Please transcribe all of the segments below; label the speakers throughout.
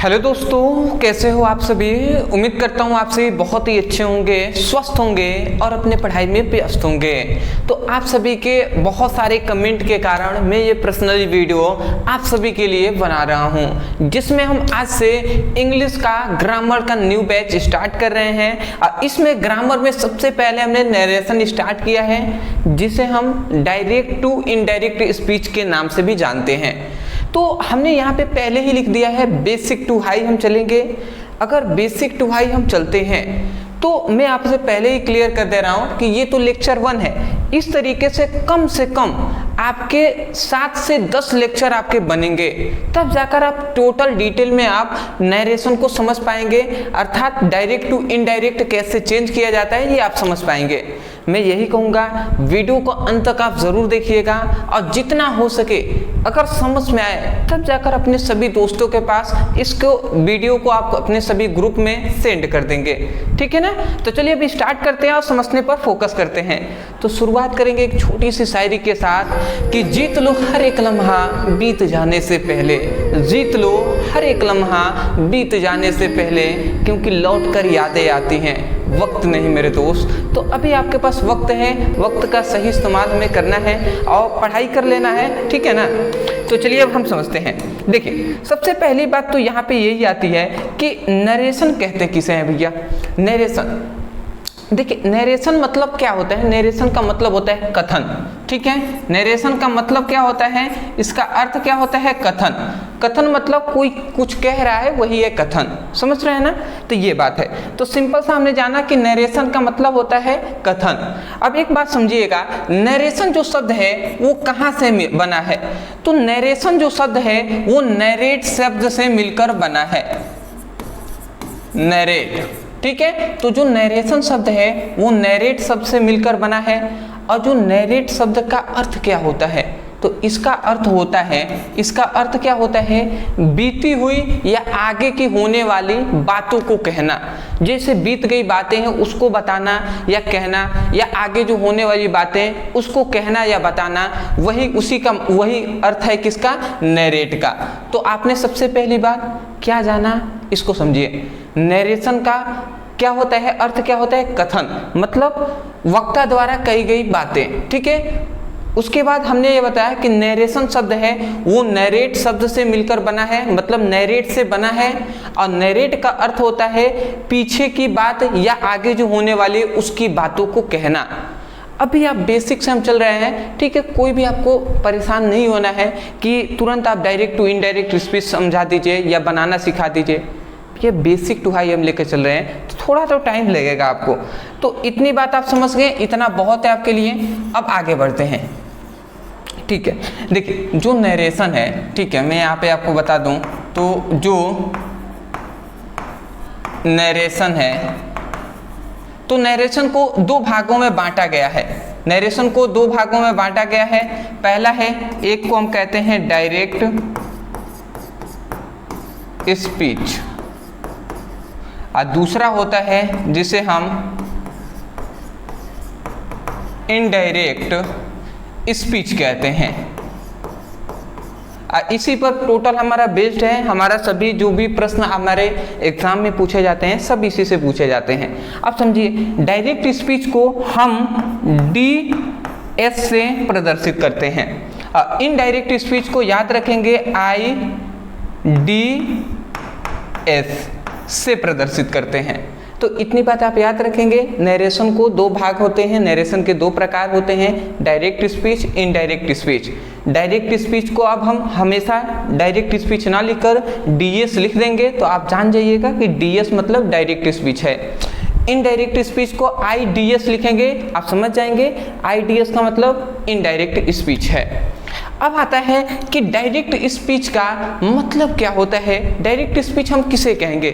Speaker 1: Hello दोस्तों, कैसे हो आप सभी। उम्मीद करता हूँ आप सभी बहुत ही अच्छे होंगे, स्वस्थ होंगे और अपने पढ़ाई में व्यस्त होंगे। तो आप सभी के बहुत सारे कमेंट के कारण मैं ये पर्सनल वीडियो आप सभी के लिए बना रहा हूँ, जिसमें हम आज से इंग्लिश का ग्रामर का न्यू बैच स्टार्ट कर रहे हैं। और इसमें ग्रामर में सबसे पहले हमने नरेशन स्टार्ट किया है, जिसे हम डायरेक्ट टू इनडायरेक्ट स्पीच के नाम से भी जानते हैं। तो हमने यहाँ पे पहले ही लिख दिया है बेसिक टू हाई हम चलेंगे। अगर बेसिक टू हाई हम चलते हैं तो मैं आपसे पहले ही क्लियर कर दे रहा हूँ कि ये तो लेक्चर 1 है। इस तरीके से कम आपके 7 से 10 लेक्चर आपके बनेंगे, तब जाकर आप टोटल डिटेल में आप नरेशन को समझ पाएंगे, अर्थात डायरेक्ट टू इनडायरेक्ट कैसे चेंज किया जाता है ये आप समझ पाएंगे। मैं यही कहूँगा, वीडियो को अंत तक आप ज़रूर देखिएगा और जितना हो सके अगर समझ में आए तब जाकर अपने सभी दोस्तों के पास इसको वीडियो को आप अपने सभी ग्रुप में सेंड कर देंगे, ठीक है ना। तो चलिए अभी स्टार्ट करते हैं और समझने पर फोकस करते हैं। तो शुरुआत करेंगे एक छोटी सी शायरी के साथ कि जीत लो हर एक लम्हा बीत जाने से पहले, जीत लो हर एक लम्हा बीत जाने से पहले, क्योंकि लौट कर यादें आती हैं, वक्त नहीं मेरे दोस्त। तो अभी आपके पास वक्त है, वक्त का सही इस्तेमाल हमें करना है और पढ़ाई कर लेना है, ठीक है ना। तो चलिए अब हम समझते हैं। देखिए सबसे पहली बात तो यहाँ पे यही आती है कि नरेशन कहते किसे हैं भैया। नरेशन, देखिए नरेशन मतलब क्या होता है। नरेशन का मतलब होता है कथन, ठीक है। नरेशन का मतलब क्या होता है, इसका अर्थ क्या होता है, कथन। कथन मतलब कोई कुछ कह रहा है, वही है कथन, समझ रहे हैं ना। तो ये बात है। तो सिंपल सा हमने जाना कि नरेशन का मतलब होता है कथन। अब एक बात समझिएगा, नरेशन जो शब्द है वो कहाँ से बना है। तो नरेशन जो शब्द है वो नरेट शब्द से मिलकर बना है, नरेट, ठीक है। तो जो नरेशन शब्द है वो नरेट शब्द से मिलकर बना है। और जो नरेट शब्द का अर्थ क्या होता है, तो इसका अर्थ होता है, इसका अर्थ क्या होता है, बीती हुई या आगे की होने वाली बातों को कहना। जैसे बीत गई बातें हैं उसको बताना या कहना, या आगे जो होने वाली बातें उसको कहना या बताना, वही उसी का वही अर्थ है किसका, नरेट का। तो आपने सबसे पहली बात क्या जाना, इसको समझिए। नरेशन का क्या होता है, अर्थ क्या होता है, कथन, मतलब वक्ता द्वारा कही गई बातें, ठीक है। उसके बाद हमने ये बताया कि नरेशन शब्द है वो नरेट शब्द से मिलकर बना है, मतलब नरेट से बना है। और नरेट का अर्थ होता है पीछे की बात या आगे जो होने वाली उसकी बातों को कहना। अभी आप बेसिक से हम चल रहे हैं, ठीक है। कोई भी आपको परेशान नहीं होना है कि तुरंत आप डायरेक्ट टू इनडायरेक्ट स्पीच समझा दीजिए या बनाना सिखा दीजिए। ये बेसिक टू हाई हम लेकर चल रहे हैं, तो थोड़ा तो टाइम लगेगा आपको। तो इतनी बात आप समझ गए, इतना बहुत है आपके लिए। अब आगे बढ़ते हैं, ठीक है। देखिए जो नरेशन है, ठीक है, मैं यहाँ पे आपको बता दूं तो जो नरेशन है, तो नरेशन को 2 भागों में बांटा गया है। नरेशन को 2 भागों में बांटा गया है। पहला है, एक को हम कहते हैं डायरेक्ट स्पीच, और दूसरा होता है जिसे हम इनडायरेक्ट स्पीच कहते हैं। इसी पर टोटल हमारा बेस्ड है। हमारा सभी जो भी प्रश्न हमारे एग्जाम में पूछे जाते हैं सब इसी से पूछे जाते हैं। अब समझिए, डायरेक्ट स्पीच को हम DS से प्रदर्शित करते हैं। इनडायरेक्ट स्पीच को याद रखेंगे IDS से प्रदर्शित करते हैं। तो इतनी बात आप याद रखेंगे। नरेशन को 2 भाग होते हैं, नरेशन के 2 प्रकार होते हैं, direct speech, indirect speech. Direct speech को अब हम हमेशा डायरेक्ट स्पीच ना लिखकर DS लिख देंगे, तो आप जान जाइएगा कि DS मतलब डायरेक्ट स्पीच है। इनडायरेक्ट स्पीच को IDS लिखेंगे, आप समझ जाएंगे IDS का मतलब इनडायरेक्ट स्पीच है। अब आता है कि डायरेक्ट स्पीच का मतलब क्या होता है, डायरेक्ट स्पीच हम किसे कहेंगे।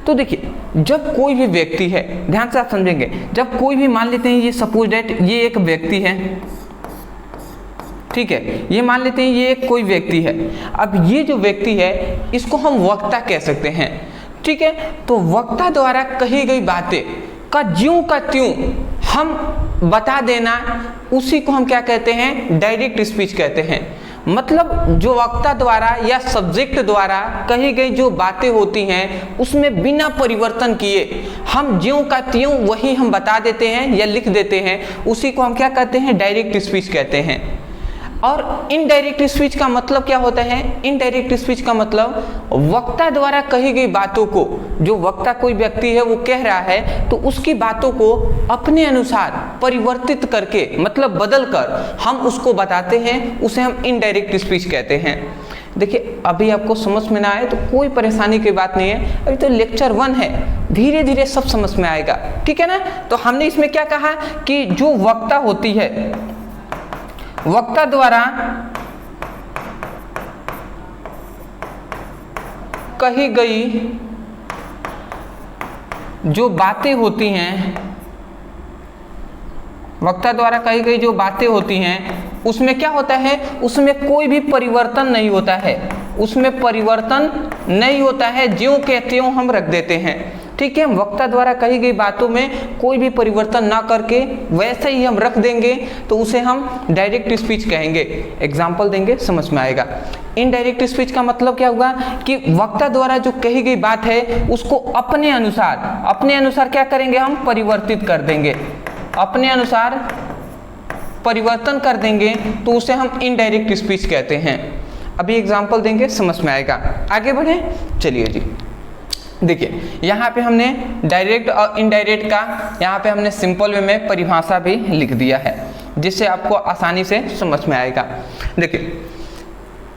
Speaker 1: तो देखिए, जब कोई भी व्यक्ति है, ध्यान से आप समझेंगे, जब कोई भी मान लेते हैं, ये सपोज दैट ये एक व्यक्ति है, ठीक है, ये मान लेते हैं ये एक कोई व्यक्ति है। अब ये जो व्यक्ति है इसको हम वक्ता कह सकते हैं, ठीक है। तो वक्ता द्वारा कही गई बातें का ज्यों का त्यों हम बता देना, उसी को हम क्या कहते हैं, डायरेक्ट स्पीच कहते हैं। मतलब जो वक्ता द्वारा या सब्जेक्ट द्वारा कही गई जो बातें होती हैं उसमें बिना परिवर्तन किए हम ज्यों का त्यों वही हम बता देते हैं या लिख देते हैं, उसी को हम क्या कहते हैं, डायरेक्ट स्पीच कहते हैं। और इनडायरेक्ट स्पीच का मतलब क्या होता है? इनडायरेक्ट स्पीच का मतलब वक्ता द्वारा कही गई बातों को, जो वक्ता कोई व्यक्ति है वो कह रहा है तो उसकी बातों को अपने अनुसार परिवर्तित करके मतलब बदल कर हम उसको बताते हैं, उसे हम इनडायरेक्ट स्पीच कहते हैं। देखिए अभी आपको समझ में ना आए तो कोई परेशानी की बात नहीं है, अभी तो लेक्चर 1 है, धीरे धीरे सब समझ में आएगा, ठीक है ना। तो हमने इसमें क्या कहा कि जो वक्ता होती है, वक्ता द्वारा कही गई जो बातें होती हैं, वक्ता द्वारा कही गई जो बातें होती हैं उसमें क्या होता है, उसमें कोई भी परिवर्तन नहीं होता है, उसमें परिवर्तन नहीं होता है, ज्यों के त्यों हम रख देते हैं, ठीक है। वक्ता द्वारा कही गई बातों में कोई भी परिवर्तन ना करके वैसे ही हम रख देंगे तो उसे हम डायरेक्ट स्पीच कहेंगे। एग्जाम्पल देंगे, समझ में आएगा। इनडायरेक्ट स्पीच का मतलब क्या हुआ कि वक्ता द्वारा जो कही गई बात है उसको अपने अनुसार क्या करेंगे, हम परिवर्तित कर देंगे, अपने अनुसार परिवर्तन कर देंगे तो उसे हम इनडायरेक्ट स्पीच कहते हैं। अभी एग्जाम्पल देंगे, समझ में आएगा। आगे बढ़े, चलिए जी। देखिए यहाँ पे हमने डायरेक्ट और इनडायरेक्ट का यहाँ पे हमने सिंपल वे में परिभाषा भी लिख दिया है जिससे आपको आसानी से समझ में आएगा। देखिए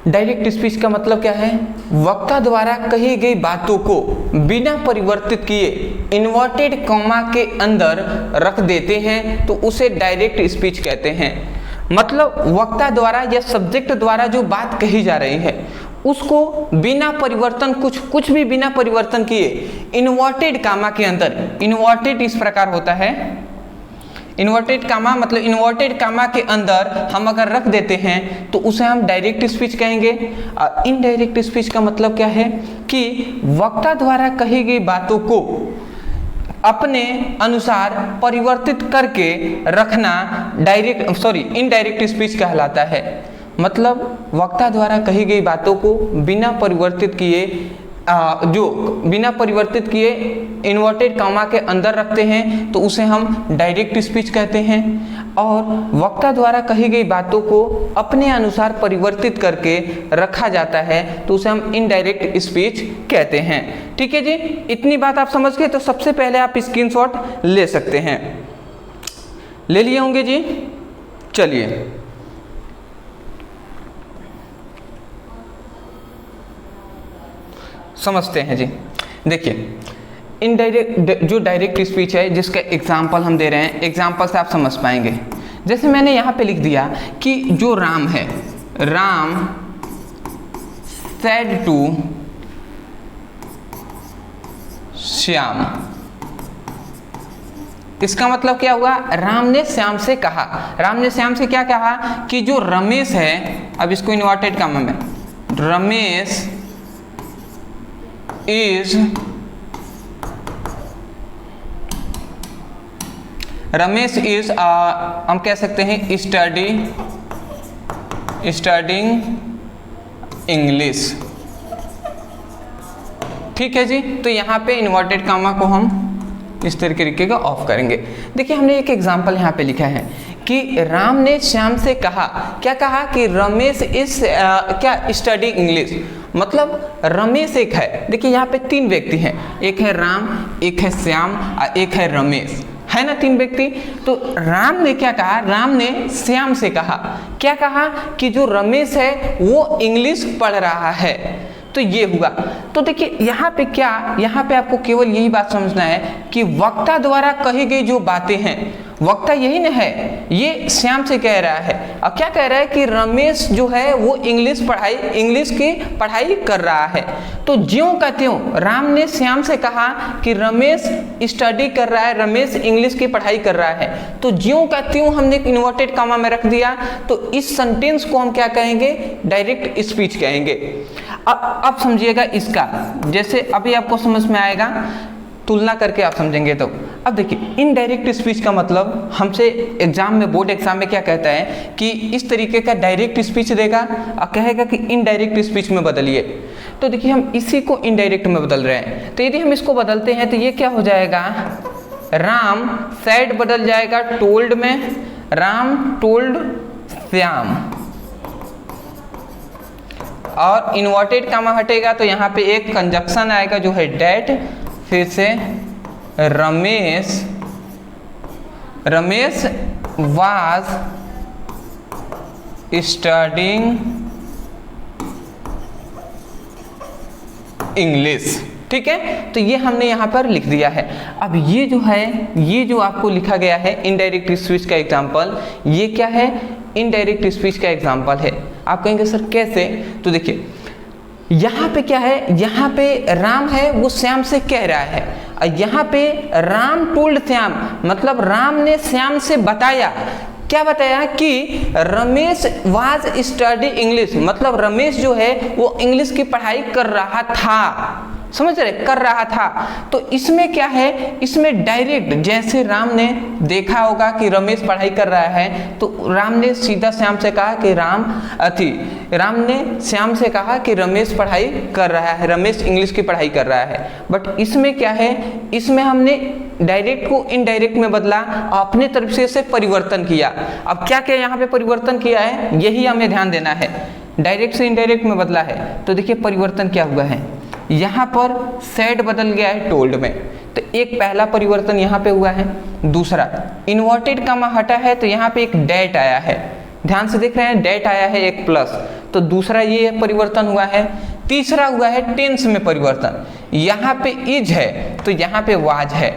Speaker 1: डायरेक्ट स्पीच का मतलब क्या है, वक्ता द्वारा कही गई बातों को बिना परिवर्तित किए इन्वर्टेड कॉमा के अंदर रख देते हैं तो उसे डायरेक्ट स्पीच कहते हैं। मतलब वक्ता द्वारा या सब्जेक्ट द्वारा जो बात कही जा रही है उसको बिना परिवर्तन, कुछ भी बिना परिवर्तन किए इन्वर्टेड कामा के अंदर, इन्वर्टेड इस प्रकार होता है, इन्वर्टेड कामा मतलब इन्वर्टेड कामा के अंदर हम अगर रख देते हैं तो उसे हम डायरेक्ट स्पीच कहेंगे। इनडायरेक्ट स्पीच का मतलब क्या है कि वक्ता द्वारा कही गई बातों को अपने अनुसार परिवर्तित करके रखना इनडायरेक्ट स्पीच कहलाता है। मतलब वक्ता द्वारा कही गई बातों को बिना परिवर्तित किए इन्वर्टेड कामा के अंदर रखते हैं तो उसे हम डायरेक्ट स्पीच कहते हैं। और वक्ता द्वारा कही गई बातों को अपने अनुसार परिवर्तित करके रखा जाता है तो उसे हम इनडायरेक्ट स्पीच कहते हैं। ठीक है जी, इतनी बात आप समझ गए। तो सबसे पहले आप स्क्रीनशॉट ले सकते हैं, ले लिए होंगे जी। चलिए समझते हैं जी। देखिए इनडायरेक्ट जो डायरेक्ट स्पीच है जिसका एग्जाम्पल हम दे रहे हैं, एग्जाम्पल से आप समझ पाएंगे। जैसे मैंने यहाँ पे लिख दिया कि जो राम है, राम सेड टू श्याम, इसका मतलब क्या हुआ, राम ने श्याम से कहा। राम ने श्याम से क्या कहा कि जो रमेश है, अब इसको इन्वर्टेड कामा में, रमेश इज हम कह सकते हैं स्टडिंग इंग्लिश। ठीक है जी। तो यहाँ पे इन्वर्टेड कामा को हम इस तरीके का ऑफ करेंगे। देखिए हमने एक एग्जांपल यहाँ पे लिखा है कि राम ने श्याम से कहा, क्या कहा कि रमेश इज स्टडिंग इंग्लिश। मतलब रमेश एक है, देखिए यहाँ पे 3 व्यक्ति हैं, एक है राम, एक है श्याम और एक है रमेश, है ना, 3 व्यक्ति। तो राम ने क्या कहा, राम ने श्याम से कहा, क्या कहा कि जो रमेश है वो इंग्लिश पढ़ रहा है। तो ये हुआ। तो देखिए यहाँ पे क्या, यहाँ पे आपको केवल यही बात समझना है कि वक्ता द्वारा कही गई जो बातें हैं, वक्ता यही न है, ये श्याम से कह रहा है। और क्या कह रहा है कि रमेश जो है वो इंग्लिश की पढ़ाई कर रहा है। तो ज्यों का त्यों राम ने श्याम से कहा कि रमेश स्टडी कर रहा है, रमेश इंग्लिश की पढ़ाई कर रहा है। तो ज्यों का त्यों हमने इन्वर्टेड कामा में रख दिया। तो इस सेंटेंस को हम क्या कहेंगे, डायरेक्ट स्पीच कहेंगे। अब समझिएगा इसका, जैसे अभी आपको समझ में आएगा, तुलना करके आप समझेंगे। तो अब देखिए इनडायरेक्ट स्पीच का मतलब हमसे एग्जाम में, बोर्ड एग्जाम में क्या कहता है कि इस तरीके का डायरेक्ट स्पीच देगा और कहेगा कि इनडायरेक्ट स्पीच में बदलिए। तो देखिए हम इसी को इनडायरेक्ट में बदल रहे हैं। तो यदि हम इसको बदलते हैं तो ये क्या हो जाएगा, राम सैड बदल जाएगा टोल्ड में, राम टोल्ड श्याम, और इन्वर्टेड कामा हटेगा तो यहाँ पे एक कंजक्शन आएगा जो है डेट, फिर से रमेश वाज स्टडिंग इंग्लिश। ठीक है, तो ये हमने यहाँ पर लिख दिया है। अब ये जो है, ये जो आपको लिखा गया है इनडायरेक्ट स्पीच का एग्जाम्पल, ये क्या है, इनडायरेक्ट स्पीच का एग्जाम्पल है। आप कहेंगे सर कैसे, तो देखिए यहाँ पे क्या है, यहाँ पे राम है वो श्याम से कह रहा है, और यहाँ पे राम टोल्ड श्याम, मतलब राम ने श्याम से बताया, क्या बताया कि रमेश वाज स्टडी इंग्लिश, मतलब रमेश जो है वो इंग्लिश की पढ़ाई कर रहा था, समझ रहे, कर रहा था। तो इसमें क्या है, इसमें डायरेक्ट जैसे राम ने देखा होगा कि रमेश पढ़ाई कर रहा है, तो राम ने सीधा श्याम से कहा कि राम ने श्याम से कहा कि रमेश पढ़ाई कर रहा है, रमेश इंग्लिश की पढ़ाई कर रहा है। बट इसमें क्या है, इसमें हमने डायरेक्ट को इनडायरेक्ट में बदला और अपने तरफ से इसे परिवर्तन किया। अब क्या क्या यहाँ पे परिवर्तन किया है, यही हमें ध्यान देना है। डायरेक्ट से इनडायरेक्ट में बदला है, तो देखिए परिवर्तन क्या हुआ है, यहाँ पर सैड बदल गया है टोल्ड में, तो एक पहला परिवर्तन यहाँ पे हुआ है। दूसरा इन्वर्टेड कामा हटा है तो यहाँ पे एक डेट आया है, ध्यान से देख रहे हैं, डेट आया है एक प्लस, तो दूसरा ये परिवर्तन हुआ है। तीसरा हुआ है टेंस में परिवर्तन, यहाँ पे इज है तो यहाँ पे वाज है,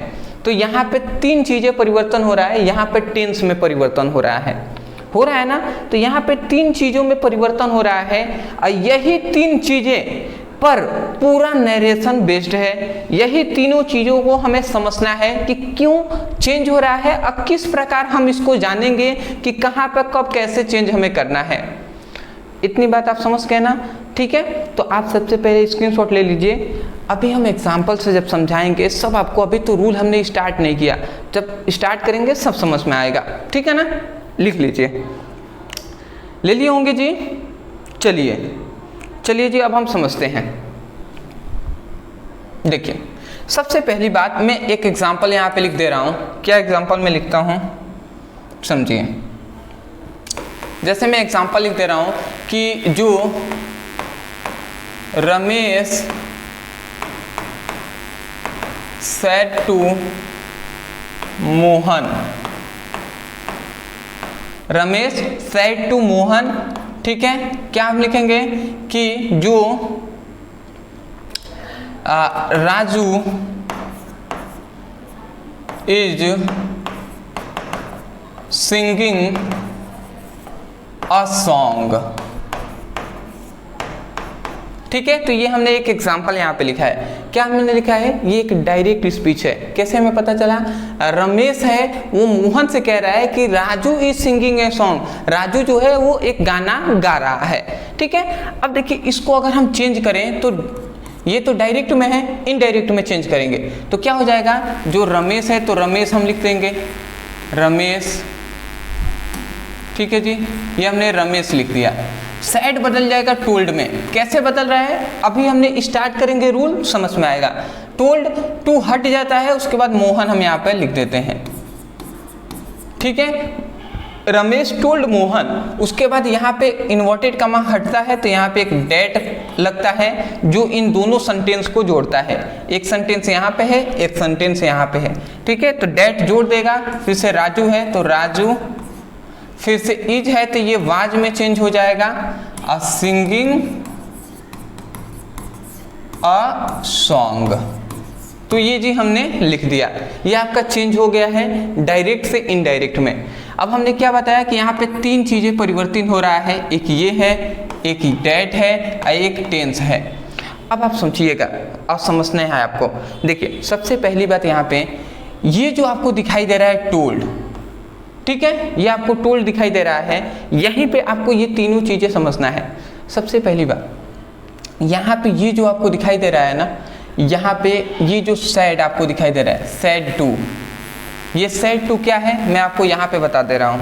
Speaker 1: तो यहाँ पे तीन चीजें परिवर्तन हो रहा है। यहाँ पे टेंस में परिवर्तन हो रहा है ना, तो यहाँ पे तीन चीजों में परिवर्तन हो रहा है, और यही तीन चीजें पर पूरा नरेशन बेस्ड है। यही तीनों चीजों को हमें समझना है कि क्यों चेंज हो रहा है और किस प्रकार हम इसको जानेंगे कि कहाँ पर कब कैसे चेंज हमें करना है। इतनी बात आप समझ गए ना, ठीक है। तो आप सबसे पहले स्क्रीनशॉट ले लीजिए। अभी हम एग्जाम्पल से जब समझाएंगे सब आपको, अभी तो रूल हमने स्टार्ट नहीं किया, जब स्टार्ट करेंगे सब समझ में आएगा, ठीक है ना। लिख लीजिए, ले लिए होंगे जी। चलिए जी, अब हम समझते हैं। देखिए सबसे पहली बात, मैं एक एग्जाम्पल यहाँ पे लिख दे रहा हूँ। क्या एग्जाम्पल मैं लिखता हूँ, समझिए। जैसे मैं एग्जाम्पल लिख दे रहा हूँ कि जो Ramesh said to Mohan, Ramesh said to Mohan, ठीक है। क्या हम लिखेंगे कि जो Raju is singing a song, ठीक है। तो ये हमने एक एग्जाम्पल यहाँ पे लिखा है। क्या हमने लिखा है, ये एक डायरेक्ट स्पीच है। कैसे हमें पता चला, रमेश है वो मोहन से कह रहा है कि Raju is singing a song, Raju जो है वो एक गाना गा रहा है, ठीक है। अब देखिए इसको अगर हम चेंज करें तो ये तो डायरेक्ट में है, इनडायरेक्ट में चेंज करेंगे तो क्या हो जाएगा, जो रमेश है तो रमेश हम लिख देंगे रमेश, ठीक है जी। ये हमने रमेश लिख दिया। सैड बदल जाएगा टोल्ड में। कैसे बदल रहा है, अभी हमने स्टार्ट करेंगे, रूल समझ में आएगा। टोल्ड टू हट जाता है, उसके बाद मोहन हम यहाँ पे लिख देते हैं, ठीक है। रमेश टोल्ड मोहन, उसके बाद यहाँ पे इन्वर्टेड कमा हटता है तो यहाँ पे एक डेट लगता है जो इन दोनों सेंटेंस को जोड़ता है। एक सेंटेंस यहाँ पे है, एक सेंटेंस यहाँ पे है, ठीक है। तो डेट जोड़ देगा, फिर से राजू है तो राजू, फिर से इज है तो ये वाज में चेंज हो जाएगा, अ सिंगिंग अ सॉन्ग। तो ये जी हमने लिख दिया, ये आपका चेंज हो गया है डायरेक्ट से इनडायरेक्ट में। अब हमने क्या बताया कि यहाँ पे तीन चीजें परिवर्तित हो रहा है, एक ये है, एक डेट है और एक टेंस है। अब आप समझिएगा, अब समझना है आपको। देखिए सबसे पहली बात यहाँ पे, ये जो आपको दिखाई दे रहा है टोल्ड, ठीक है, ये आपको टोल्ड दिखाई दे रहा है। यहीं पे आपको ये तीनों चीजें समझना है। सबसे पहली बात, यहाँ पे ये जो आपको दिखाई दे रहा है ना, यहाँ पे ये जो सैड आपको दिखाई दे रहा है, सैड टू, ये सेट टू क्या है मैं आपको यहाँ पे बता दे रहा हूँ।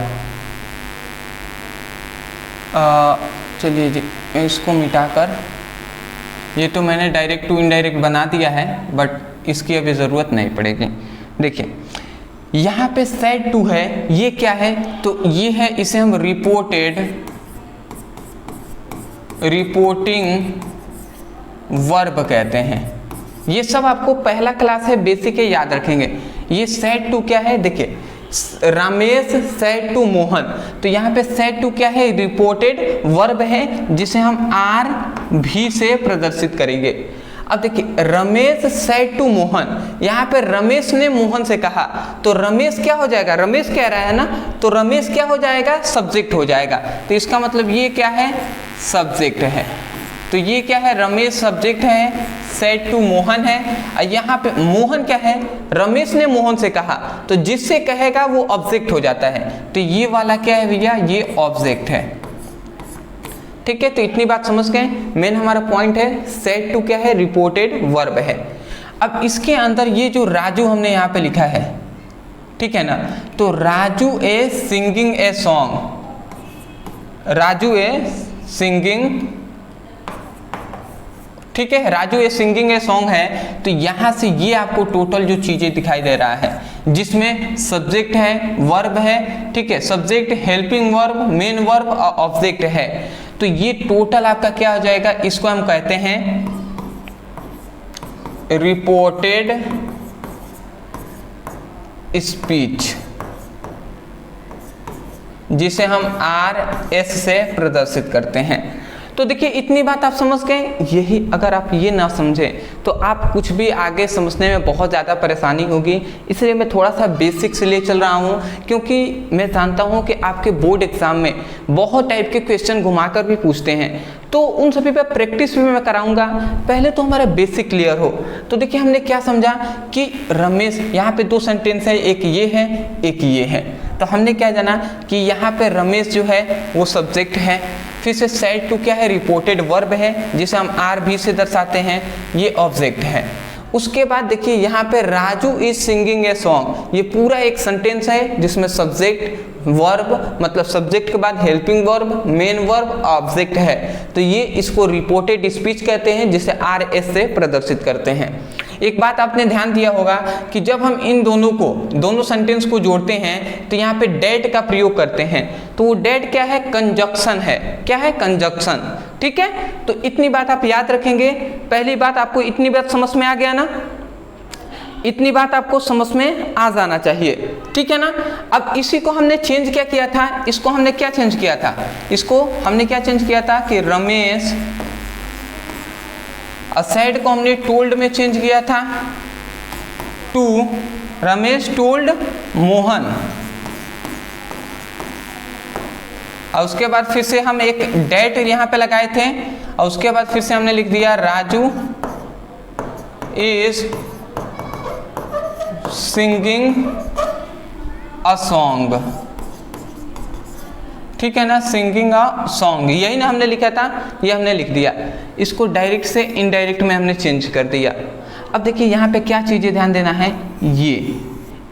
Speaker 1: चलिए जी, मैं इसको मिटाकर, ये तो मैंने डायरेक्ट टू इनडायरेक्ट बना दिया है, बट इसकी अभी ज़रूरत नहीं पड़ेगी। देखिए यहाँ पे सेट टू है, ये क्या है, तो ये है, इसे हम रिपोर्टिंग वर्ब कहते हैं। ये सब आपको पहला क्लास है, बेसिक है, याद रखेंगे। ये सेट टू क्या है, देखिए रमेश सेड टू मोहन, तो यहाँ पे सेड टू क्या है, रिपोर्टेड वर्ब है, जिसे हम आर भी से प्रदर्शित करेंगे। अब देखिए रमेश सेड टू मोहन, यहाँ पे रमेश ने मोहन से कहा, तो रमेश क्या हो जाएगा, रमेश कह रहा है ना, तो रमेश क्या हो जाएगा, सब्जेक्ट हो जाएगा। तो इसका मतलब ये क्या है, सब्जेक्ट है। तो ये क्या है, रमेश सब्जेक्ट है, सेड टू मोहन है, और यहाँ पे मोहन क्या है, रमेश ने मोहन से कहा, तो जिससे कहेगा वो ऑब्जेक्ट हो जाता है। तो ये वाला क्या है भैया, ये ऑब्जेक्ट है। ठीक है, तो इतनी बात समझ गए। मेन हमारा पॉइंट है सेड टू क्या है, रिपोर्टेड वर्ब है। अब इसके अंदर ये जो राजू हमने यहाँ पे लिखा है, ठीक है ना, तो Raju a singing a song, Raju a singing, ठीक है, Raju a singing a song है। तो यहाँ से ये आपको टोटल जो चीजें दिखाई दे रहा है, जिसमें सब्जेक्ट है, वर्ब है, ठीक है, subject, helping verb, main verb और ऑब्जेक्ट है। तो ये टोटल आपका क्या हो जाएगा, इसको हम कहते हैं रिपोर्टेड स्पीच, जिसे हम आर एस से प्रदर्शित करते हैं। तो देखिए इतनी बात आप समझ गए। यही अगर आप ये ना समझें तो आप कुछ भी आगे समझने में बहुत ज़्यादा परेशानी होगी। इसलिए मैं थोड़ा सा बेसिक से ले चल रहा हूँ, क्योंकि मैं जानता हूँ कि आपके बोर्ड एग्जाम में बहुत टाइप के क्वेश्चन घुमाकर भी पूछते हैं, तो उन सभी पर प्रैक्टिस भी मैं कराऊंगा। पहले तो हमारा बेसिक क्लियर हो। तो देखिए हमने क्या समझा कि रमेश, यहाँ पे दो सेंटेंस है, एक ये है एक ये है। तो हमने क्या जाना कि यहाँ पे रमेश जो है वो सब्जेक्ट है, फिर से सेड टू क्या है, रिपोर्टेड वर्ब है, जिसे हम आर भी से दर्शाते हैं, ये ऑब्जेक्ट है। उसके बाद देखिए यहाँ पे Raju is singing a song, ये पूरा एक सेंटेंस है जिसमें सब्जेक्ट, वर्ब, मतलब सब्जेक्ट के बाद helping verb, main verb, object है। तो ये इसको रिपोर्टेड स्पीच कहते हैं, जिसे आर एस से प्रदर्शित करते हैं। एक बात आपने ध्यान दिया होगा कि जब हम इन दोनों सेंटेंस को जोड़ते हैं तो यहाँ पे डेट का प्रयोग करते हैं। तो वो डेट क्या है, कंजक्शन है। क्या है, कंजक्शन। ठीक है, तो इतनी बात आप याद रखेंगे। पहली बात, आपको इतनी बात समझ में आ गया ना, इतनी बात आपको समझ में आ जाना चाहिए। ठीक है ना। अब इसी को हमने चेंज क्या किया था, इसको हमने क्या चेंज किया था, इसको हमने क्या चेंज किया था कि रमेश, सेड को हमने टोल्ड में चेंज किया था टू रमेश टोल्ड मोहन, और उसके बाद फिर से हम एक डेट यहाँ पे लगाए थे, और उसके बाद फिर से हमने लिख दिया Raju is singing a song. ठीक है ना, सिंगिंग अ सॉन्ग, यही ना हमने लिखा था, ये हमने लिख दिया। इसको डायरेक्ट से इनडायरेक्ट में हमने चेंज कर दिया। अब देखिए यहाँ पे क्या चीज़ें ध्यान देना है, ये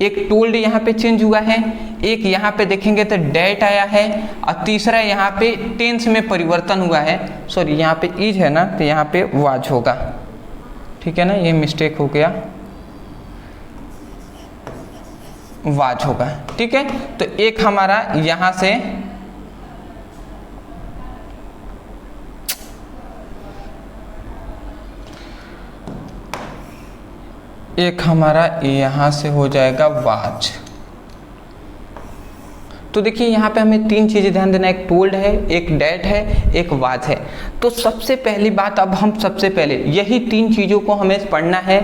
Speaker 1: एक टोल्ड यहाँ पे चेंज हुआ है, एक यहाँ पे देखेंगे तो डेट आया है, और तीसरा यहाँ पे टेंस में परिवर्तन हुआ है। सॉरी, यहाँ पे इज है ना, तो यहाँ पे वाज होगा। ठीक है ना, ये मिस्टेक हो गया, वाज होगा। ठीक है, तो एक हमारा यहाँ से एक हमारा यहाँ से हो जाएगा वाज। तो देखिए यहाँ पे हमें तीन चीज़ें ध्यान देना, एक टोल्ड है, एक डेट है, एक वाज है। तो सबसे पहली बात, अब हम सबसे पहले यही तीन चीज़ों को हमें पढ़ना है,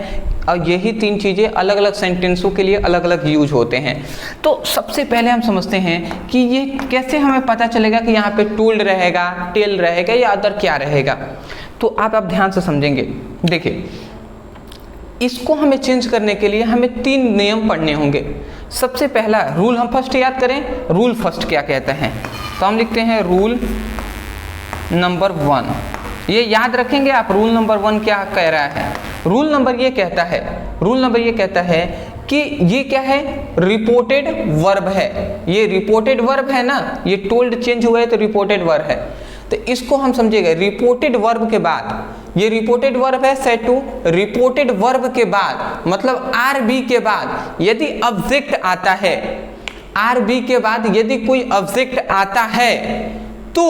Speaker 1: और यही तीन चीज़ें अलग अलग सेंटेंसों के लिए अलग अलग यूज होते हैं। तो सबसे पहले हम समझते हैं कि ये कैसे हमें पता चलेगा कि यहाँ पे टोल्ड रहेगा, टेल रहेगा या अदर क्या रहेगा। तो आप ध्यान से समझेंगे। देखिए इसको हमें चेंज करने के लिए हमें तीन नियम पढ़ने होंगे। सबसे पहला रूल हम फर्स्ट याद करें। रूल फर्स्ट क्या कहता है, तो हम लिखते हैं रूल नंबर 1। ये याद रखेंगे आप, रूल नंबर 1 क्या कह रहा है। रूल नंबर ये कहता है कि ये क्या है, रिपोर्टेड वर्ब है। ये रिपोर्टेड वर्ब है ना, ये टोल्ड चेंज हुआ है तो रिपोर्टेड वर्ब है। तो इसको हम समझेंगे रिपोर्टेड वर्ब के बाद, ये रिपोर्टेड वर्ब है सेड टू, रिपोर्टेड वर्ब के बाद मतलब आर बी के बाद यदि ऑब्जेक्ट आता है, आर बी के बाद यदि कोई ऑब्जेक्ट आता है तो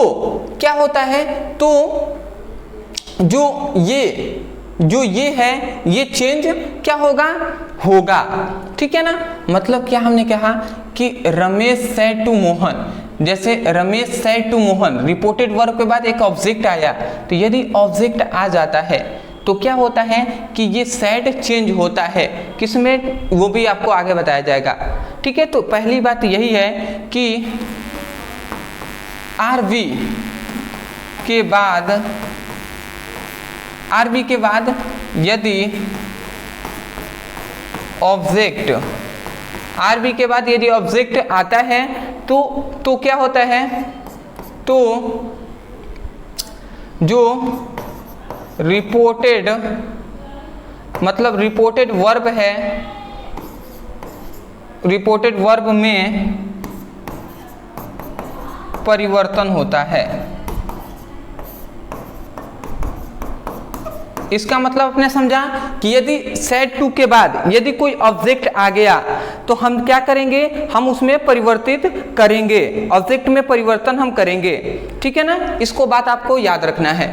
Speaker 1: क्या होता है, तो जो ये है ये चेंज क्या होगा, होगा। ठीक है ना, मतलब क्या हमने कहा कि रमेश सेड टू मोहन, जैसे Ramesh said to Mohan, reported verb के बाद एक ऑब्जेक्ट आया, तो यदि ऑब्जेक्ट आ जाता है तो क्या होता है कि ये सेड चेंज होता है, किसमें वो भी आपको आगे बताया जाएगा। ठीक है, तो पहली बात यही है कि आरबी के बाद यदि ऑब्जेक्ट, आरबी के बाद यदि ऑब्जेक्ट आता है तो क्या होता है, तो जो रिपोर्टेड मतलब रिपोर्टेड वर्ब है, रिपोर्टेड वर्ब में परिवर्तन होता है। इसका मतलब आपने समझा कि यदि सेड टू के बाद यदि कोई ऑब्जेक्ट आ गया तो हम क्या करेंगे, हम उसमें परिवर्तित करेंगे, ऑब्जेक्ट में परिवर्तन हम करेंगे। ठीक है ना, इसको बात आपको याद रखना है।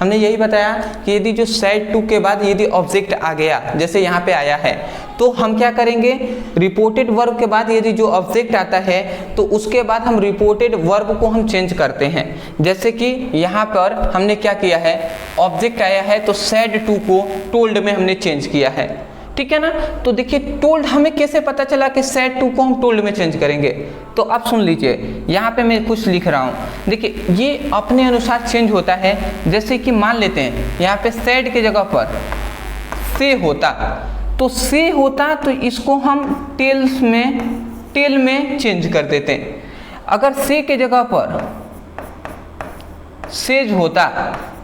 Speaker 1: हमने यही बताया कि यदि जो सेड टू के बाद यदि ऑब्जेक्ट आ गया, जैसे यहाँ पे आया है, तो हम क्या करेंगे, रिपोर्टेड वर्ब के बाद यदि जो ऑब्जेक्ट आता है तो उसके बाद हम रिपोर्टेड वर्ब को हम चेंज करते हैं। जैसे कि यहाँ पर हमने क्या किया है, ऑब्जेक्ट आया है तो सेड टू को टोल्ड में हमने चेंज किया है। ठीक है ना, तो देखिए टोल्ड हमें कैसे पता चला कि सेड टू को हम टोल्ड में चेंज करेंगे, तो आप सुन लीजिए, यहाँ पे मैं कुछ लिख रहा हूँ। देखिए ये अपने अनुसार चेंज होता है। जैसे कि मान लेते हैं यहाँ पे सेड की जगह पर से होता, तो से होता तो इसको हम टेल में चेंज कर देते हैं। अगर से के जगह पर सेज होता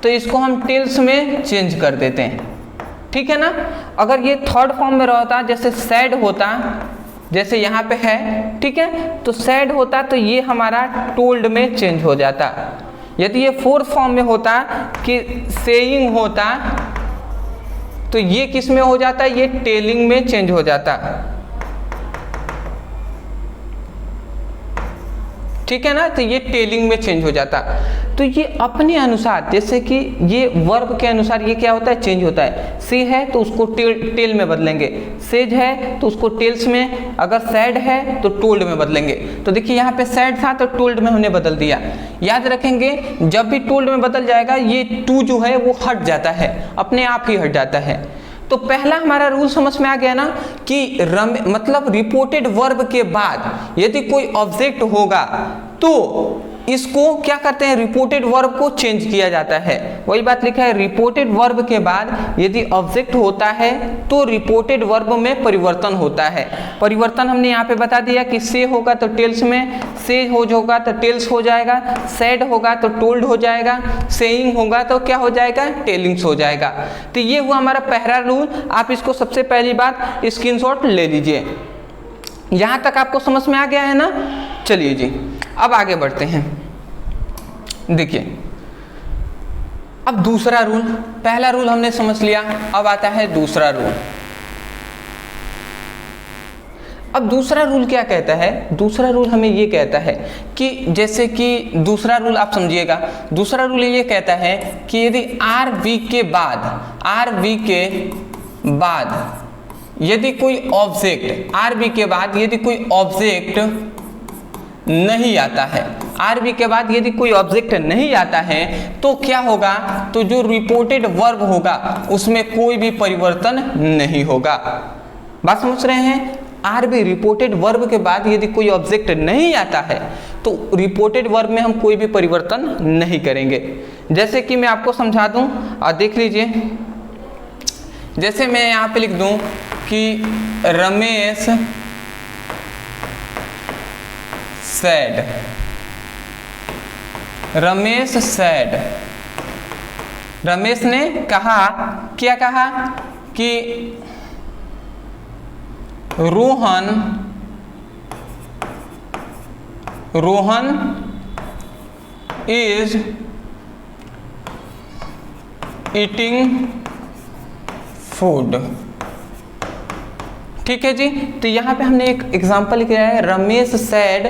Speaker 1: तो इसको हम टेल्स में चेंज कर देते हैं। ठीक है ना, अगर ये थर्ड फॉर्म में रहता, जैसे सैड होता, जैसे यहाँ पे है, ठीक है, तो सैड होता तो ये हमारा टोल्ड में चेंज हो जाता। यदि ये फोर्थ फॉर्म में होता कि सेइंग होता तो ये किस में हो जाता, ये टेलिंग में चेंज हो जाता। ठीक है ना, तो ये टेलिंग में चेंज हो जाता। तो ये अपने अनुसार, जैसे कि ये वर्ब के अनुसार ये क्या होता है, चेंज होता है। से है तो उसको टेल में बदलेंगे, सेज है तो उसको टेल्स में, अगर सैड है तो टोल्ड में बदलेंगे। तो देखिए यहाँ पे सैड था तो टोल्ड में हमने बदल दिया। याद रखेंगे जब भी टोल्ड में बदल जाएगा ये टू जो है वो हट जाता है, अपने आप ही हट जाता है। तो पहला हमारा रूल समझ में आ गया ना कि मतलब रिपोर्टेड वर्ब के बाद यदि कोई ऑब्जेक्ट होगा तो इसको क्या करते हैं, रिपोर्टेड वर्ब को चेंज किया जाता है। वही बात लिखा है, रिपोर्टेड वर्ब के बाद यदि ऑब्जेक्ट होता है तो रिपोर्टेड वर्ब में परिवर्तन होता है। परिवर्तन हमने यहाँ पे बता दिया कि से होगा तो टेल्स में, से होगा तो टेल्स हो जाएगा, सैड होगा तो टोल्ड हो जाएगा, सेइंग होगा तो क्या हो जाएगा, टेलिंग्स हो जाएगा। तो ये हुआ हमारा पहला रूल। आप इसको सबसे पहली बात स्क्रीनशॉट ले लीजिए। यहाँ तक आपको समझ में आ गया है ना। चलिए जी अब आगे बढ़ते हैं। देखिए अब दूसरा रूल, पहला रूल हमने समझ लिया, अब आता है दूसरा रूल। अब दूसरा रूल क्या कहता है, दूसरा रूल हमें ये कहता है कि जैसे कि दूसरा रूल आप समझिएगा, दूसरा रूल ये कहता है कि यदि आर वी के बाद यदि कोई ऑब्जेक्ट, आर बी के बाद यदि कोई ऑब्जेक्ट नहीं आता है, आर बी के बाद यदि कोई ऑब्जेक्ट नहीं आता है तो क्या होगा, तो जो रिपोर्टेड वर्ब होगा उसमें कोई भी परिवर्तन नहीं होगा। बात समझ रहे हैं, आर बी रिपोर्टेड वर्ब के बाद यदि कोई ऑब्जेक्ट नहीं आता है तो रिपोर्टेड वर्ब में हम कोई भी परिवर्तन नहीं करेंगे। जैसे कि मैं आपको समझा दूं और देख लीजिए, जैसे मैं यहाँ पे लिख दूं कि रमेश सैड, रमेश सैड, रमेश ने कहा, क्या कहा कि रोहन इज ईटिंग फूड। ठीक है जी। तो यहाँ पे हमने एक एग्जांपल लिखा है, रमेश सैड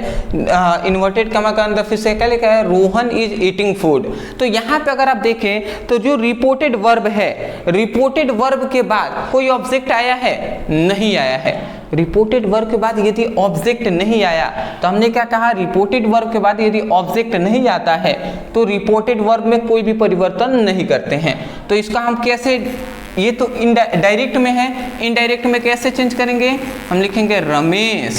Speaker 1: इन्वर्टेड कमा का अंदर फिर से क्या लिखा है, रोहन इज ईटिंग फूड। तो यहाँ पे अगर आप देखें तो जो रिपोर्टेड वर्ब है, रिपोर्टेड वर्ब के बाद कोई ऑब्जेक्ट आया है, नहीं आया है। रिपोर्टेड वर्ब के बाद यदि ऑब्जेक्ट नहीं आया तो हमने क्या कहा, रिपोर्टेड वर्ब के बाद यदि ऑब्जेक्ट नहीं आता है तो रिपोर्टेड वर्ब में कोई भी परिवर्तन नहीं करते हैं। तो इसका हम कैसे, ये तो डायरेक्ट में है, इनडायरेक्ट में कैसे चेंज करेंगे, हम लिखेंगे रमेश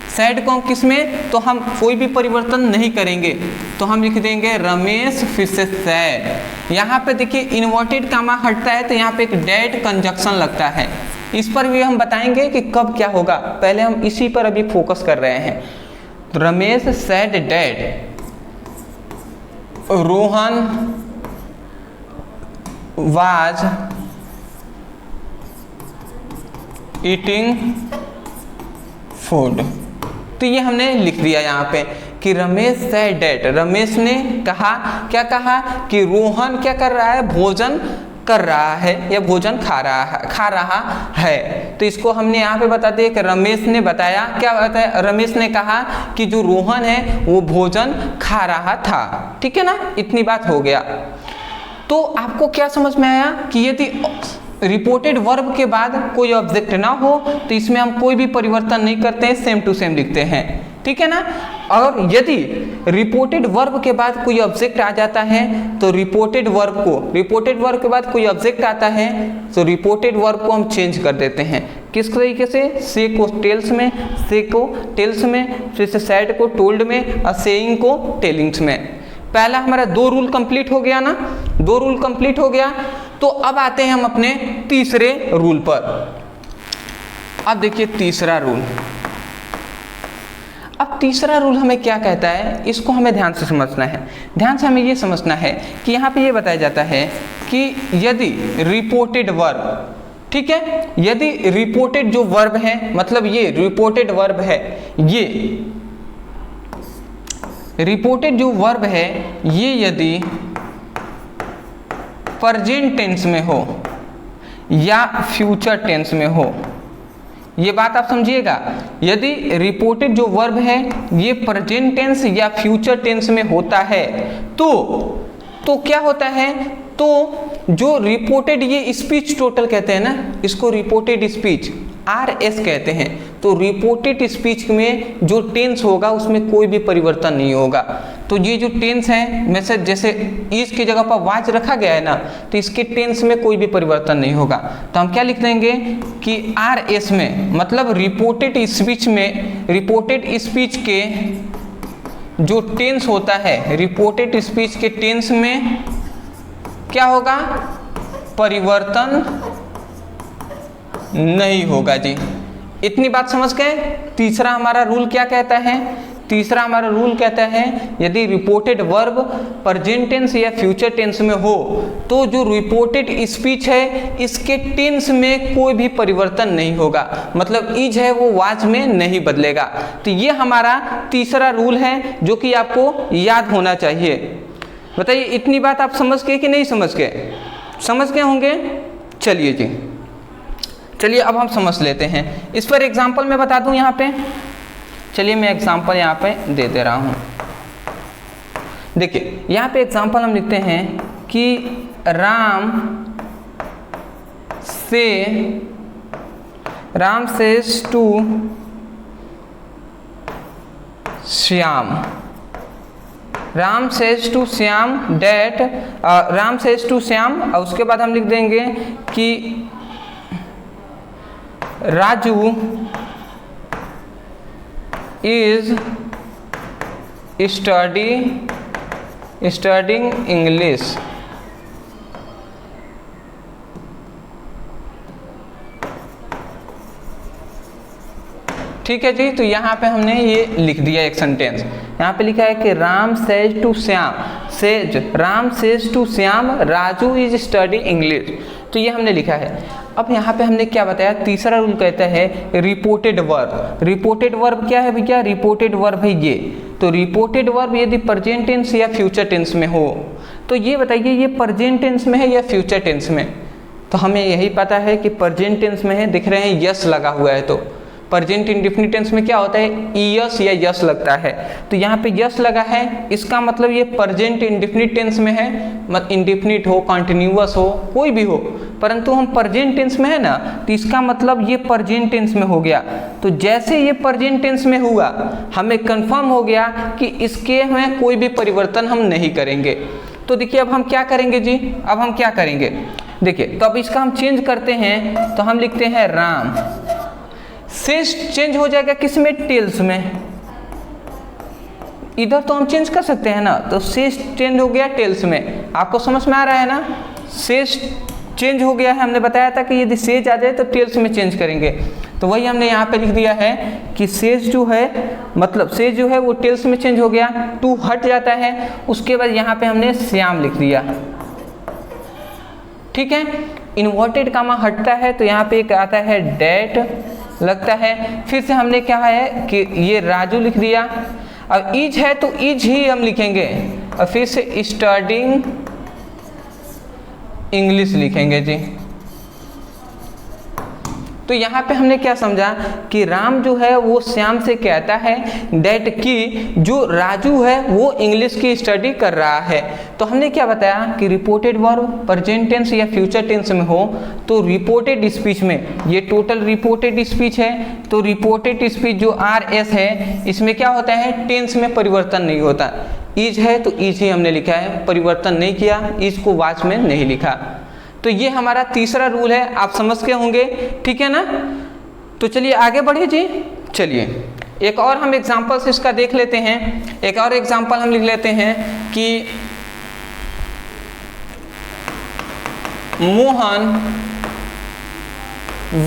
Speaker 1: सैड को किस में, तो हम कोई भी परिवर्तन नहीं करेंगे, तो हम लिख देंगे रमेश फिर से सैड। यहाँ पे देखिए इन्वर्टेड कामा हटता है तो यहाँ पे एक डेड कंजक्शन लगता है, इस पर भी हम बताएंगे कि कब क्या होगा, पहले हम इसी पर अभी फोकस कर रहे हैं। तो Ramesh sad dead, Rohan was eating food। तो ये हमने लिख दिया यहाँ पे कि रमेश said that, रमेश ने कहा, क्या कहा कि रोहन क्या कर रहा है, भोजन कर रहा है या भोजन खा रहा है। तो इसको हमने यहाँ पे बता दिया कि रमेश ने बताया, क्या बताया, रमेश ने कहा कि जो रोहन है वो भोजन खा रहा था। ठीक है ना, इतनी बात हो गया। तो आपको क्या समझ में आया कि यदि रिपोर्टेड वर्ब के बाद कोई ऑब्जेक्ट ना हो तो इसमें हम कोई भी परिवर्तन नहीं करते हैं, सेम टू सेम लिखते हैं। ठीक है ना। और यदि रिपोर्टेड वर्ब के बाद कोई ऑब्जेक्ट आ जाता है तो रिपोर्टेड वर्ब के बाद कोई ऑब्जेक्ट आता है तो रिपोर्टेड वर्ब को हम चेंज कर देते हैं। किस तरीके से, से को टेल्स में, से को टेल्स में, फिर से सैड को टोल्ड में और सेइंग को टेलिंग्स में। पहला हमारा 2 रूल कंप्लीट हो गया ना, 2 रूल कंप्लीट हो गया। तो अब आते हैं हम अपने तीसरे रूल पर। अब देखिए तीसरा रूल, अब तीसरा रूल हमें क्या कहता है, इसको हमें ध्यान से समझना है। ध्यान से हमें ये समझना है कि यहाँ पे ये बताया जाता है कि यदि रिपोर्टेड वर्ब, ठीक है, यदि रिपोर्टेड जो वर्ब है, मतलब ये रिपोर्टेड वर्ब है, ये रिपोर्टेड जो वर्ब है ये यदि प्रेजेंट टेंस में हो या फ्यूचर टेंस में हो, ये बात आप समझिएगा। यदि रिपोर्टेड जो वर्ब है ये प्रेजेंट टेंस या फ्यूचर टेंस में होता है तो क्या होता है, तो जो रिपोर्टेड, ये स्पीच टोटल कहते हैं ना, इसको रिपोर्टेड स्पीच RS कहते हैं। तो रिपोर्टेड स्पीच में जो टेंस होगा उसमें कोई भी परिवर्तन नहीं होगा। तो ये जो टेंस है, मैसेज जैसे इस की जगह पर वाज रखा गया है ना, तो इसके टेंस में कोई भी परिवर्तन नहीं होगा। तो हम क्या लिख देंगे कि RS में, मतलब रिपोर्टेड स्पीच में, रिपोर्टेड स्पीच के जो टेंस होता है, रिपोर्टेड स्पीच के टेंस में क्या होगा, परिवर्तन नहीं होगा जी। इतनी बात समझ गए। तीसरा हमारा रूल क्या कहता है, तीसरा हमारा रूल कहता है यदि रिपोर्टेड वर्ब प्रेजेंट टेंस या फ्यूचर टेंस में हो तो जो रिपोर्टेड स्पीच है इसके टेंस में कोई भी परिवर्तन नहीं होगा, मतलब इज है वो वाज में नहीं बदलेगा। तो ये हमारा तीसरा रूल है जो कि आपको याद होना चाहिए। बताइए इतनी बात आप समझ गए कि नहीं समझ गए, समझ गए होंगे। चलिए जी, चलिए अब हम समझ लेते हैं। इस पर एग्जाम्पल मैं बता दूं यहाँ पे, चलिए मैं एग्जाम्पल यहाँ पे दे दे रहा हूँ। देखिए यहाँ पे एग्जाम्पल हम लिखते हैं कि Ram says to Shyam, Ram says to Shyam that, Ram says to Shyam, और उसके बाद हम लिख देंगे कि राजू इज स्टडिंग इंग्लिश। ठीक है जी। तो यहाँ पे हमने ये लिख दिया एक सेंटेंस। यहाँ पे लिखा है कि Ram says to Shyam, says, Ram says to Shyam Raju is study English. तो ये हमने लिखा है। अब यहाँ पे हमने क्या बताया, तीसरा रूल कहता है रिपोर्टेड वर्ब। रिपोर्टेड वर्ब क्या है भैया, रिपोर्टेड वर्ब है ये। तो रिपोर्टेड वर्ब यदि प्रेजेंट टेंस या फ्यूचर टेंस में हो, तो ये बताइए ये प्रेजेंट टेंस में है या फ्यूचर टेंस में। तो हमें यही पता है कि प्रेजेंट टेंस में है, दिख रहे हैं यस लगा हुआ है। तो प्रेजेंट इंडेफिनिट टेंस में क्या होता है, ईएस या यस लगता है। तो यहाँ पे यस लगा है, इसका मतलब ये प्रेजेंट इंडेफिनिट टेंस में है। मत इंडेफिनिट हो, कंटिन्यूअस हो, कोई भी हो, परंतु हम प्रेजेंट टेंस में है ना, तो इसका मतलब ये प्रेजेंट टेंस में हो गया। तो जैसे ये प्रेजेंट टेंस में हुआ, हमें कंफर्म हो गया कि इसके में कोई भी परिवर्तन हम नहीं करेंगे। तो देखिए अब हम क्या करेंगे जी, अब हम क्या करेंगे, देखिए तो अब इसका हम चेंज करते हैं। तो हम लिखते हैं राम सेज चेंज हो जाएगा किस में, टेल्स में। इधर तो हम चेंज कर सकते हैं ना, तो सेज चेंज हो गया टेल्स में। आपको समझ में आ रहा है ना, सेज चेंज हो गया है। हमने बताया था कि यदि सेज आ जाए तो टेल्स में चेंज करेंगे। तो वही हमने यहाँ पे लिख दिया है कि सेज जो है, मतलब सेज जो है वो टेल्स में चेंज हो गया, टू हट जाता है। उसके बाद यहाँ पे हमने श्याम लिख दिया, ठीक है। इन्वर्टेड कामा हटता है तो यहाँ पे एक आता है डेट लगता है। फिर से हमने क्या है कि ये राजू लिख दिया। अब इज है तो इज ही हम लिखेंगे, और फिर से स्टडिंग इंग्लिश लिखेंगे जी। तो यहाँ पे हमने क्या समझा कि राम जो है वो श्याम से कहता है डेट कि जो राजू है वो इंग्लिश की स्टडी कर रहा है। तो हमने क्या बताया कि रिपोर्टेड वर्ब प्रेजेंट टेंस या फ्यूचर टेंस में हो तो रिपोर्टेड स्पीच में, ये टोटल रिपोर्टेड स्पीच है, तो रिपोर्टेड स्पीच जो RS है इसमें क्या होता है, टेंस में परिवर्तन नहीं होता। इज है तो इज ही हमने लिखा है, परिवर्तन नहीं किया, इज को वाच में नहीं लिखा। तो ये हमारा तीसरा रूल है, आप समझ के होंगे, ठीक है ना। तो चलिए आगे बढ़े जी। चलिए एक और हम एग्जांपल से इसका देख लेते हैं। एक और एग्जांपल हम लिख लेते हैं कि Mohan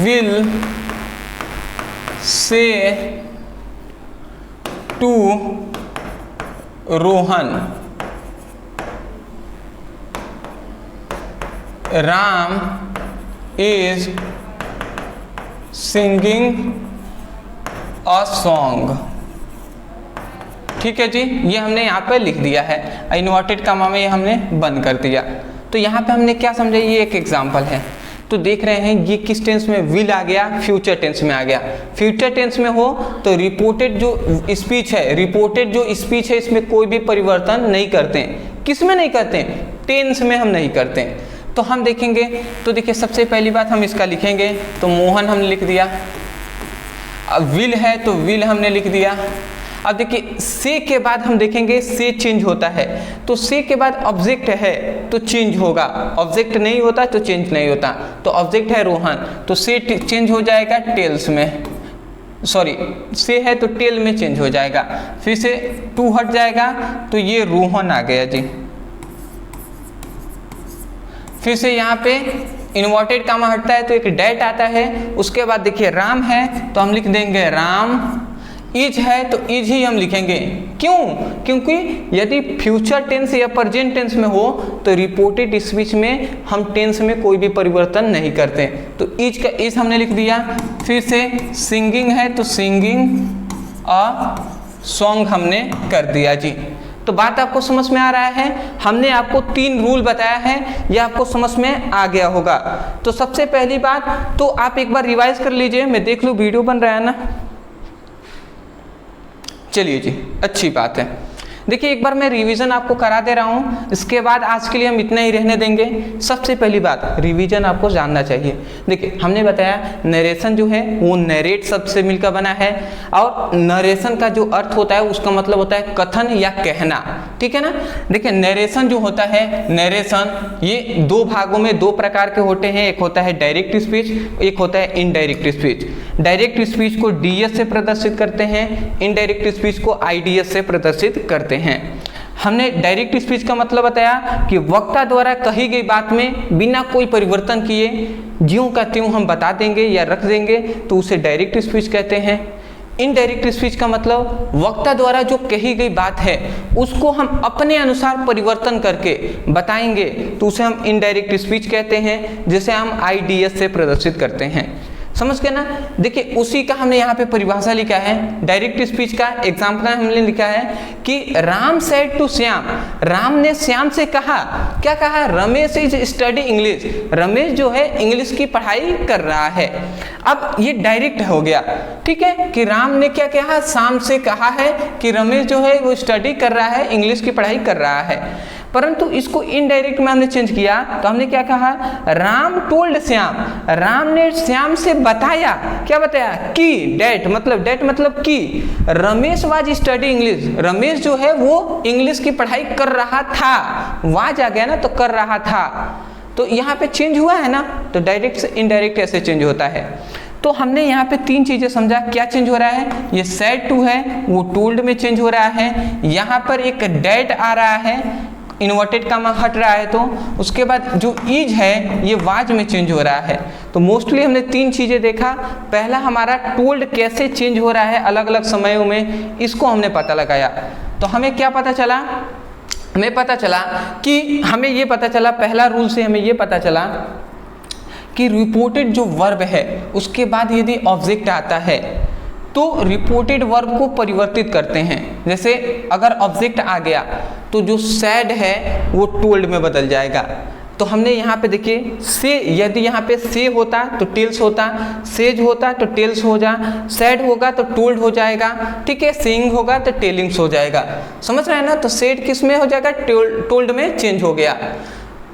Speaker 1: will say to Rohan Ram is singing a song. ठीक है जी, ये हमने यहाँ पे लिख दिया है, इन्वर्टेड कामा में ये हमने बंद कर दिया। तो यहाँ पे हमने क्या समझा, ये एक एग्जांपल है। तो देख रहे हैं ये किस टेंस में, विल आ गया, फ्यूचर टेंस में आ गया। फ्यूचर टेंस में हो तो रिपोर्टेड जो स्पीच है, रिपोर्टेड जो स्पीच है इसमें कोई भी परिवर्तन नहीं करते हैं। किस में नहीं करते हैं, टेंस में हम नहीं करते हैं। तो हम देखेंगे, तो देखिए सबसे पहली बात हम इसका लिखेंगे, तो मोहन हमने लिख दिया। अब विल है तो विल हमने लिख दिया। अब देखिए से के बाद हम देखेंगे से चेंज होता है, तो से के बाद ऑब्जेक्ट है तो चेंज होगा, ऑब्जेक्ट नहीं होता तो चेंज नहीं होता। तो ऑब्जेक्ट है रोहन, तो से चेंज हो जाएगा टेल्स में, सॉरी से है तो टेल में चेंज हो जाएगा। फिर से टू हट जाएगा तो ये रोहन आ गया जी। फिर से यहाँ पे इन्वर्टेड कामा हटता है तो एक डेट आता है। उसके बाद देखिए राम है तो हम लिख देंगे राम, इज है तो इज ही हम लिखेंगे। क्यों, क्योंकि यदि फ्यूचर टेंस या प्रेजेंट टेंस में हो तो रिपोर्टेड स्पीच में हम टेंस में कोई भी परिवर्तन नहीं करते। तो इज का इज हमने लिख दिया। फिर से सिंगिंग है तो सिंगिंग अ सॉन्ग हमने कर दिया जी। तो बात आपको समझ में आ रहा है, हमने आपको 3 रूल बताया है, यह आपको समझ में आ गया होगा। तो सबसे पहली बात तो आप एक बार रिवाइज कर लीजिए, मैं देख लूँ वीडियो बन रहा है ना। चलिए जी, अच्छी बात है। देखिए एक बार मैं रिवीजन आपको करा दे रहा हूँ, इसके बाद आज के लिए हम इतना ही रहने देंगे। सबसे पहली बात रिवीजन आपको जानना चाहिए। देखिए हमने बताया नरेशन जो है वो नरेट शब्द से मिलकर बना है, और नरेशन का जो अर्थ होता है उसका मतलब होता है कथन या कहना, ठीक है ना। देखिए नरेशन जो होता है, नरेशन ये 2 भागों में 2 प्रकार के होते हैं, एक होता है डायरेक्ट स्पीच, एक होता है इनडायरेक्ट स्पीच। डायरेक्ट स्पीच को डीएस से प्रदर्शित करते हैं, इनडायरेक्ट स्पीच को आईडीएस से प्रदर्शित करते हैं। हमने डायरेक्ट स्पीच का मतलब बताया कि वक्ता द्वारा कही गई बात में बिना कोई परिवर्तन किए ज्यों का त्यों हम बता देंगे या रख देंगे तो उसे डायरेक्ट स्पीच कहते हैं। इनडायरेक्ट स्पीच का मतलब वक्ता द्वारा जो कही गई बात है उसको हम अपने अनुसार परिवर्तन करके बताएंगे तो उसे हम इनडायरेक्ट स्पीच कहते हैं, जिसे हम आईडीएस से प्रदर्शित करते हैं। समझ गए ना। देखिए उसी का हमने यहाँ पे परिभाषा लिखा है डायरेक्ट स्पीच का। एग्जाम्पल हमने लिखा है कि राम सेड टू श्याम, राम ने श्याम से कहा, क्या कहा, Ramesh is study English, Ramesh जो है इंग्लिश की पढ़ाई कर रहा है। अब ये डायरेक्ट हो गया, ठीक है, कि राम ने क्या कहा, श्याम से कहा है कि रमेश जो है वो स्टडी कर रहा है, इंग्लिश की पढ़ाई कर रहा है। परंतु इसको इनडायरेक्ट में हमने चेंज किया तो हमने क्या कहा, राम टोल्ड श्याम, राम ने श्याम से बताया, क्या बताया, कि डेट मतलब कि Ramesh was study English, Ramesh जो है वो इंग्लिश की पढ़ाई कर रहा था, वाज आ गया ना तो कर रहा था, तो यहाँ पे चेंज हुआ है ना। तो डायरेक्ट से इनडायरेक्ट ऐसे चेंज होता है। तो हमने यहाँ पे 3 चीजें समझा, क्या चेंज हो रहा है, ये सेड टू है वो टोल्ड में चेंज हो रहा है, यहाँ पर एक डेट आ रहा है, इन्वर्टेड कामा हट रहा है, तो उसके बाद जो इज है ये वाज में चेंज हो रहा है। तो मोस्टली हमने 3 चीजें देखा। पहला हमारा टोल्ड कैसे चेंज हो रहा है अलग अलग समयों में, इसको हमने पता लगाया। तो हमें क्या पता चला, हमें पता चला कि हमें ये पता चला, पहला रूल से हमें ये पता चला कि रिपोर्टेड जो वर्ब है उसके बाद यदि ऑब्जेक्ट आता है तो रिपोर्टेड वर्ब को परिवर्तित करते हैं। जैसे अगर ऑब्जेक्ट आ गया तो जो सैड है वो टोल्ड में बदल जाएगा। तो हमने यहाँ पे देखिए से, यदि यहाँ पे से होता तो टेल्स होता, सेज होता तो टेल्स हो जा, सैड होगा तो टोल्ड हो जाएगा, ठीक है, सेइंग होगा तो टेलिंग्स हो जाएगा। समझ रहे हैं ना। तो सेड किस में हो जाएगा, टोल्ड में चेंज हो गया,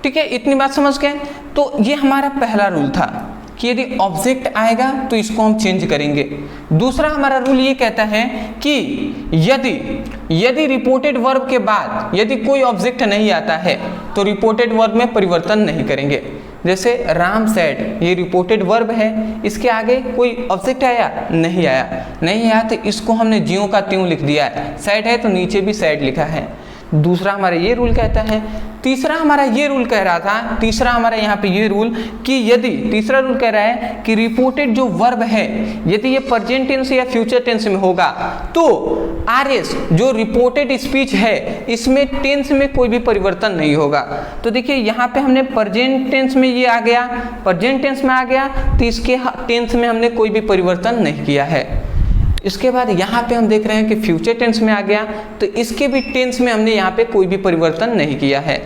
Speaker 1: ठीक है, इतनी बात समझ गए। तो ये हमारा पहला रूल था कि यदि ऑब्जेक्ट आएगा तो इसको हम चेंज करेंगे। दूसरा हमारा रूल ये कहता है कि यदि रिपोर्टेड वर्ब के बाद यदि कोई ऑब्जेक्ट नहीं आता है तो रिपोर्टेड वर्ब में परिवर्तन नहीं करेंगे। जैसे राम सेड, ये रिपोर्टेड वर्ब है, इसके आगे कोई ऑब्जेक्ट आया, नहीं आया तो इसको हमने ज्यों का त्यों लिख दिया है। सेड है तो नीचे भी सेड लिखा है। दूसरा हमारा ये रूल कहता है। तीसरा हमारा ये रूल कह रहा था, तीसरा हमारा यहाँ पे ये रूल कि यदि, तीसरा रूल कह रहा है कि रिपोर्टेड जो वर्ब है यदि ये प्रेजेंट टेंस या फ्यूचर टेंस में होगा तो आरएस जो रिपोर्टेड स्पीच है इसमें टेंस में कोई भी परिवर्तन नहीं होगा। तो देखिए यहाँ पे हमने प्रेजेंट टेंस में ये आ गया, प्रेजेंट टेंस में आ गया तो इसके टेंस में हमने कोई भी परिवर्तन नहीं किया है। इसके बाद यहाँ पे हम देख रहे हैं कि फ्यूचर टेंस में आ गया तो इसके भी टेंस में हमने यहाँ पे कोई भी परिवर्तन नहीं किया है।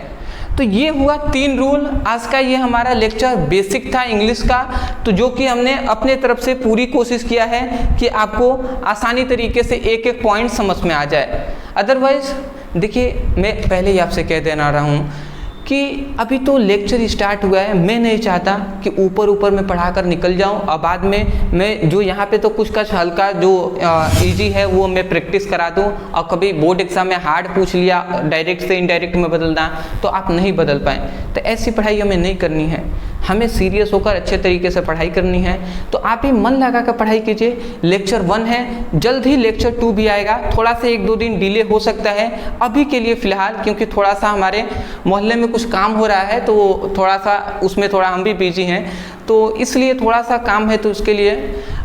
Speaker 1: तो ये हुआ 3 रूल। आज का ये हमारा लेक्चर बेसिक था इंग्लिश का, तो जो कि हमने अपने तरफ से पूरी कोशिश किया है कि आपको आसानी तरीके से एक एक पॉइंट समझ में आ जाए। अदरवाइज देखिए मैं पहले ही आपसे कह देना रहा हूँ कि अभी तो लेक्चर स्टार्ट हुआ है, मैं नहीं चाहता कि ऊपर मैं पढ़ाकर निकल जाऊं और बाद में मैं जो यहाँ पे तो कुछ हल्का जो इजी है वो मैं प्रैक्टिस करा दूं और कभी बोर्ड एग्जाम में हार्ड पूछ लिया डायरेक्ट से इनडायरेक्ट में बदलना तो आप नहीं बदल पाएँ। तो ऐसी पढ़ाई हमें नहीं करनी है, हमें सीरियस होकर अच्छे तरीके से पढ़ाई करनी है। तो आप ही मन लगा कर पढ़ाई कीजिए। लेक्चर 1 है, जल्द ही लेक्चर 2 भी आएगा, थोड़ा सा 1-2 दिन डिले हो सकता है अभी के लिए फ़िलहाल, क्योंकि थोड़ा सा हमारे मोहल्ले में कुछ काम हो रहा है तो थोड़ा सा उसमें थोड़ा हम भी बिजी हैं, तो इसलिए थोड़ा सा काम है। तो उसके लिए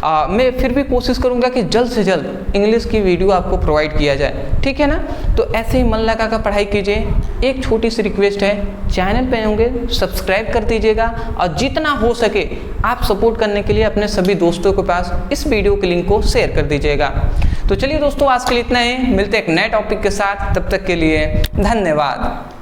Speaker 1: मैं फिर भी कोशिश करूंगा कि जल्द से जल्द इंग्लिश की वीडियो आपको प्रोवाइड किया जाए, ठीक है ना। तो ऐसे ही मन लगा कर पढ़ाई कीजिए। एक छोटी सी रिक्वेस्ट है, चैनल पे होंगे सब्सक्राइब कर दीजिएगा और जितना हो सके आप सपोर्ट करने के लिए अपने सभी दोस्तों के पास इस वीडियो के लिंक को शेयर कर दीजिएगा। तो चलिए दोस्तों आज के लिए इतना ही, मिलते हैं एक नए टॉपिक के साथ, तब तक के लिए धन्यवाद।